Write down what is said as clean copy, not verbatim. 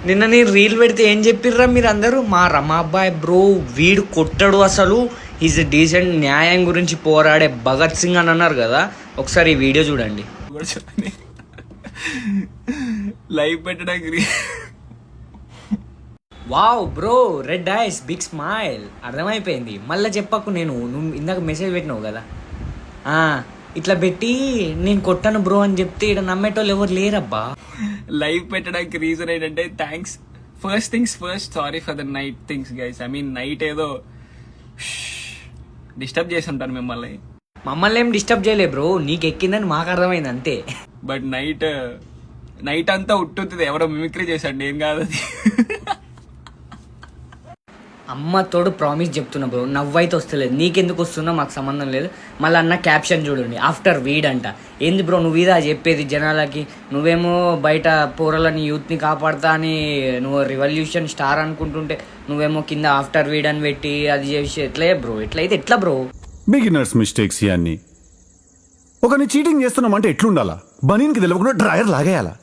నిన్న నేను రీల్ పెడితే ఏం చెప్పిర్రా మీరు అందరూ? మా రమాబాయ్ బ్రో వీడు కొట్టడు, అసలు ఈజ్ డీసెంట్, న్యాయం గురించి పోరాడే భగత్ సింగ్ అని అన్నారు కదా. ఒకసారి ఈ వీడియో చూడండి. లైవ్ పెట్టడానికి wow bro, red eyes, big smile, అర్థమైపోయింది. మళ్ళీ చెప్పకు, నువ్వు ఇందాక మెసేజ్ పెట్టినావు కదా, ఇట్లా పెట్టి నేను కొట్టాను బ్రో అని చెప్తే ఇక్కడ నమ్మేటోళ్ళు ఎవరు లేరబ్బా. లైవ్ పెట్టడానికి రీజన్ ఏంటంటే thanks, first things first, sorry for the night things guys. I mean night ఏదో డిస్టర్బ్ చేసి ఉంటాను మిమ్మల్ని. మమ్మల్ని ఏం డిస్టర్బ్ చేయలే బ్రో, నీకు ఎక్కిందని మాకు అర్థమైంది అంతే. బట్ నైట్ అంతా ఉట్టుతుంది, ఎవరో మిమిక్రీ చేశాడు, నేను కాదు అది. అమ్మ తోడు ప్రామిస్ చెప్తున్నా బ్రో, నవ్వైతే వస్తలేదు, నీకెందుకు వస్తున్నా మాకు సంబంధం లేదు. మళ్ళీ అన్న క్యాప్షన్ చూడండి, ఆఫ్టర్ వీడ్ అంట. ఏంది బ్రో నువ్వు ఇదా చెప్పేది జనాలకి? నువ్వేమో బయట పోరలని యూత్ని కాపాడుతా అని నువ్వు రివల్యూషన్ స్టార్ అనుకుంటుంటే, నువ్వేమో కింద ఆఫ్టర్ వీడ్ అని పెట్టి అది చేసి ఎట్లే బ్రో? ఎట్లయితే ఎట్లా బ్రో? బిగినర్స్ మిస్టేక్స్ ఇవన్నీ. ఒకరిని చీటింగ్ చేస్తున్నామంటే ఎట్లుండాలా? బనీన్కి తెలియకుండా డ్రాయర్ లాగేయాలా?